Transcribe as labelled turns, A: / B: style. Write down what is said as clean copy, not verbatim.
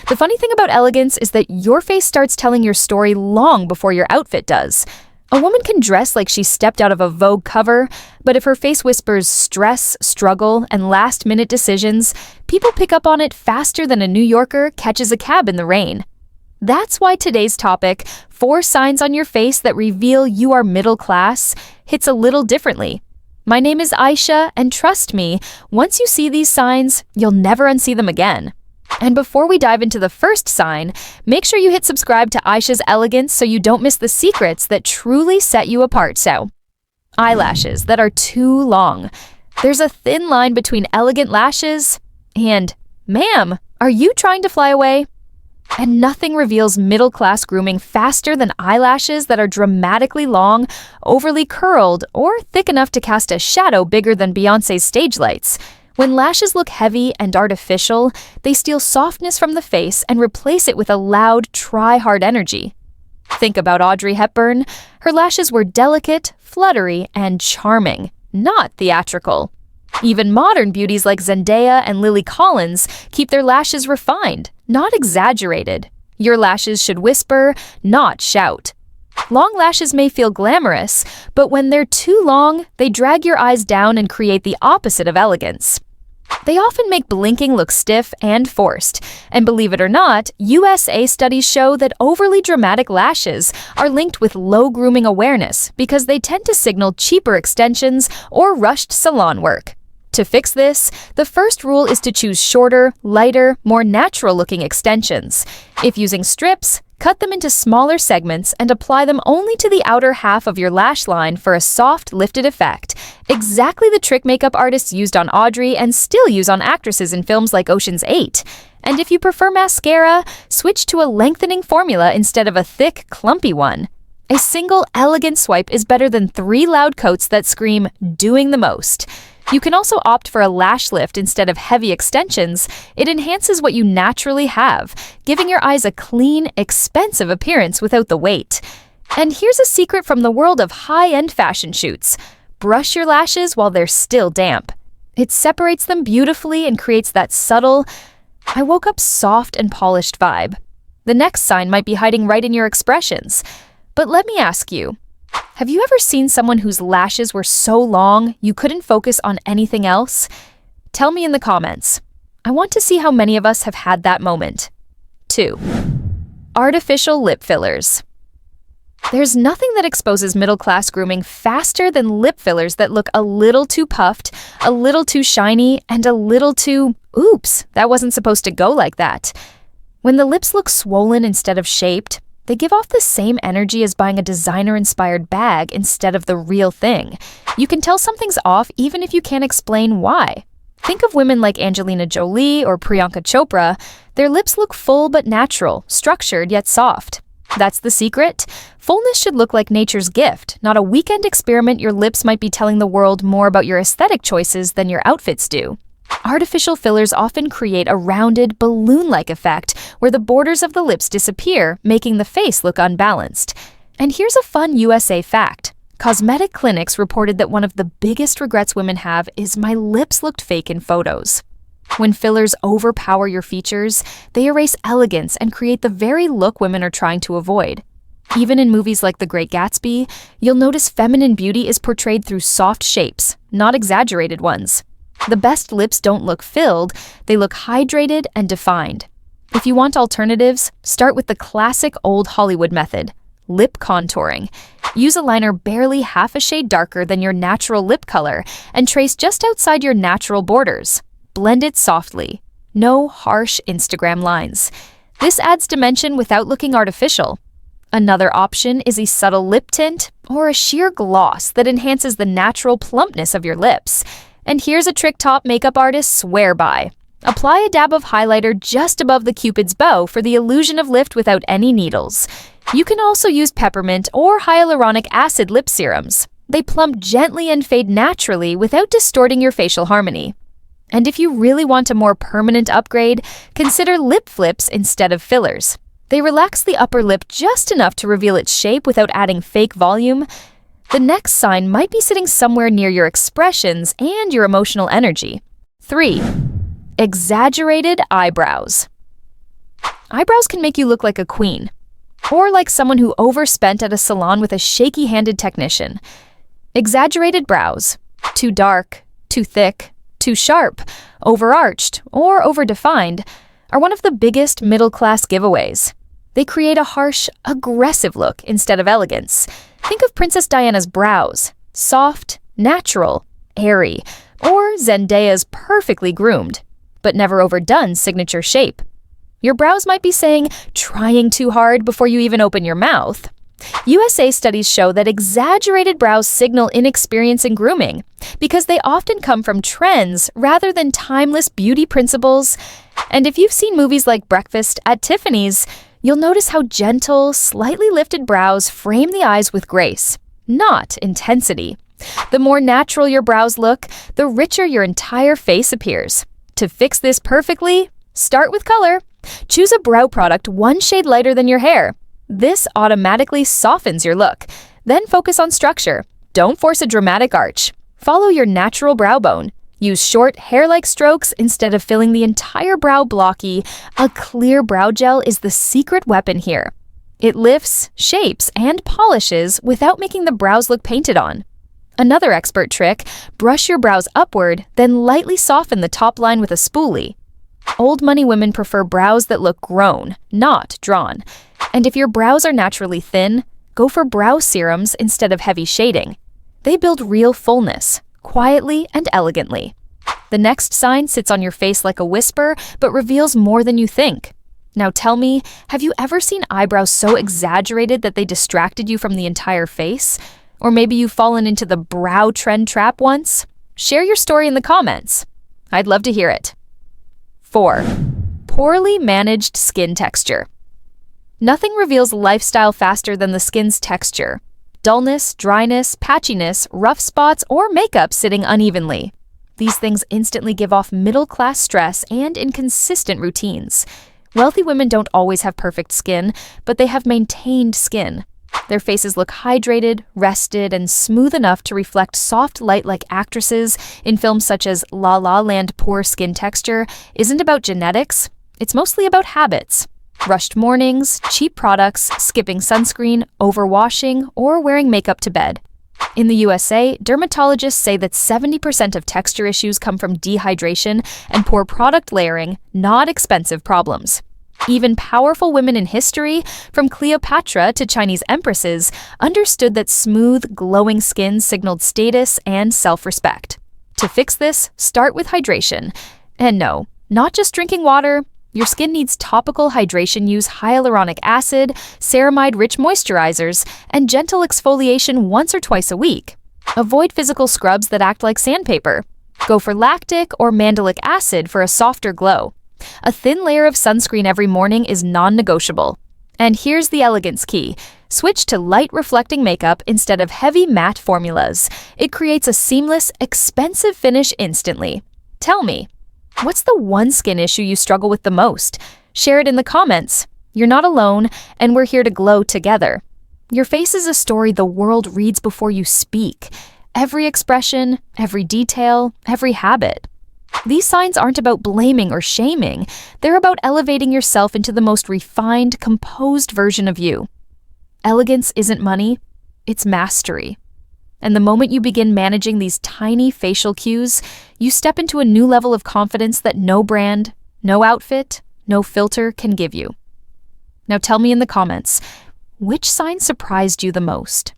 A: The funny thing about elegance is that your face starts telling your story long before your outfit does. A woman can dress like she stepped out of a Vogue cover, but if her face whispers stress, struggle, and last-minute decisions, people pick up on it faster than a New Yorker catches a cab in the rain. That's why today's topic, 4 signs on your face that reveal you are middle class, hits a little differently. My name is Aisha, and trust me, once you see these signs, you'll never unsee them again. And before we dive into the first sign, make sure you hit subscribe to Aisha's Elegance so you don't miss the secrets that truly set you apart. So, eyelashes that are too long. There's a thin line between elegant lashes and, ma'am, are you trying to fly away? And nothing reveals middle-class grooming faster than eyelashes that are dramatically long, overly curled, or thick enough to cast a shadow bigger than Beyoncé's stage lights. When lashes look heavy and artificial, they steal softness from the face and replace it with a loud, try-hard energy. Think about Audrey Hepburn. Her lashes were delicate, fluttery, and charming, not theatrical. Even modern beauties like Zendaya and Lily Collins keep their lashes refined, not exaggerated. Your lashes should whisper, not shout. Long lashes may feel glamorous, but when they're too long, they drag your eyes down and create the opposite of elegance. They often make blinking look stiff and forced. And believe it or not, USA studies show that overly dramatic lashes are linked with low grooming awareness because they tend to signal cheaper extensions or rushed salon work. To fix this, the first rule is to choose shorter, lighter, more natural-looking extensions. If using strips, cut them into smaller segments and apply them only to the outer half of your lash line for a soft, lifted effect. Exactly the trick makeup artists used on Audrey and still use on actresses in films like Ocean's 8. And if you prefer mascara, switch to a lengthening formula instead of a thick, clumpy one. A single, elegant swipe is better than 3 loud coats that scream, "doing the most." You can also opt for a lash lift instead of heavy extensions. It enhances what you naturally have, giving your eyes a clean, expensive appearance without the weight. And here's a secret from the world of high-end fashion shoots. Brush your lashes while they're still damp. It separates them beautifully and creates that subtle, I woke up soft and polished vibe. The next sign might be hiding right in your expressions. But let me ask you, have you ever seen someone whose lashes were so long you couldn't focus on anything else? Tell me in the comments. I want to see how many of us have had that moment. 2. Artificial lip fillers. There's nothing that exposes middle-class grooming faster than lip fillers that look a little too puffed, a little too shiny, and a little too, oops, that wasn't supposed to go like that. When the lips look swollen instead of shaped, they give off the same energy as buying a designer-inspired bag instead of the real thing. You can tell something's off even if you can't explain why. Think of women like Angelina Jolie or Priyanka Chopra. Their lips look full but natural, structured yet soft. That's the secret. Fullness should look like nature's gift, not a weekend experiment. Your lips might be telling the world more about your aesthetic choices than your outfits do. Artificial fillers often create a rounded, balloon-like effect where the borders of the lips disappear, making the face look unbalanced. And here's a fun USA fact. Cosmetic clinics reported that one of the biggest regrets women have is my lips looked fake in photos. When fillers overpower your features, they erase elegance and create the very look women are trying to avoid. Even in movies like The Great Gatsby, you'll notice feminine beauty is portrayed through soft shapes, not exaggerated ones. The best lips don't look filled, they look hydrated and defined. If you want alternatives, start with the classic old Hollywood method, lip contouring. Use a liner barely half a shade darker than your natural lip color and trace just outside your natural borders. Blend it softly. No harsh Instagram lines. This adds dimension without looking artificial. Another option is a subtle lip tint or a sheer gloss that enhances the natural plumpness of your lips. And here's a trick top makeup artists swear by. Apply a dab of highlighter just above the Cupid's bow for the illusion of lift without any needles. You can also use peppermint or hyaluronic acid lip serums. They plump gently and fade naturally without distorting your facial harmony. And if you really want a more permanent upgrade, consider lip flips instead of fillers. They relax the upper lip just enough to reveal its shape without adding fake volume. The next sign might be sitting somewhere near your expressions and your emotional energy. 3. Exaggerated eyebrows. Eyebrows can make you look like a queen, or like someone who overspent at a salon with a shaky-handed technician. Exaggerated brows, too dark, too thick, too sharp, overarched, or overdefined, are one of the biggest middle-class giveaways. They create a harsh, aggressive look instead of elegance. Think of Princess Diana's brows, soft, natural, airy, or Zendaya's perfectly groomed, but never overdone signature shape. Your brows might be saying, trying too hard before you even open your mouth. USA studies show that exaggerated brows signal inexperience in grooming because they often come from trends rather than timeless beauty principles. And if you've seen movies like Breakfast at Tiffany's, you'll notice how gentle, slightly lifted brows frame the eyes with grace, not intensity. The more natural your brows look, the richer your entire face appears. To fix this perfectly, start with color. Choose a brow product one shade lighter than your hair. This automatically softens your look. Then focus on structure. Don't force a dramatic arch. Follow your natural brow bone. Use short, hair-like strokes instead of filling the entire brow blocky. A clear brow gel is the secret weapon here. It lifts, shapes, and polishes without making the brows look painted on. Another expert trick, brush your brows upward, then lightly soften the top line with a spoolie. Old money women prefer brows that look grown, not drawn. And if your brows are naturally thin, go for brow serums instead of heavy shading. They build real fullness, quietly and elegantly. The next sign sits on your face like a whisper, but reveals more than you think. Now tell me, have you ever seen eyebrows so exaggerated that they distracted you from the entire face? Or maybe you've fallen into the brow trend trap once? Share your story in the comments. I'd love to hear it. 4. Poorly managed skin texture. Nothing reveals lifestyle faster than the skin's texture. Dullness, dryness, patchiness, rough spots, or makeup sitting unevenly. These things instantly give off middle-class stress and inconsistent routines. Wealthy women don't always have perfect skin, but they have maintained skin. Their faces look hydrated, rested, and smooth enough to reflect soft light like actresses in films such as La La Land. Poor skin texture isn't about genetics, it's mostly about habits. Rushed mornings, cheap products, skipping sunscreen, overwashing, or wearing makeup to bed. In the USA, dermatologists say that 70% of texture issues come from dehydration and poor product layering, not expensive problems. Even powerful women in history, from Cleopatra to Chinese empresses, understood that smooth, glowing skin signaled status and self-respect. To fix this, start with hydration. And no, not just drinking water. Your skin needs topical hydration. Use hyaluronic acid, ceramide-rich moisturizers, and gentle exfoliation once or twice a week. Avoid physical scrubs that act like sandpaper. Go for lactic or mandelic acid for a softer glow. A thin layer of sunscreen every morning is non-negotiable. And here's the elegance key. Switch to light reflecting makeup instead of heavy matte formulas. It creates a seamless, expensive finish instantly. Tell me, what's the one skin issue you struggle with the most? Share it in the comments. You're not alone, and we're here to glow together. Your face is a story the world reads before you speak. Every expression, every detail, every habit. These signs aren't about blaming or shaming. They're about elevating yourself into the most refined, composed version of you. Elegance isn't money, it's mastery. And the moment you begin managing these tiny facial cues, you step into a new level of confidence that no brand, no outfit, no filter can give you. Now tell me in the comments, which sign surprised you the most?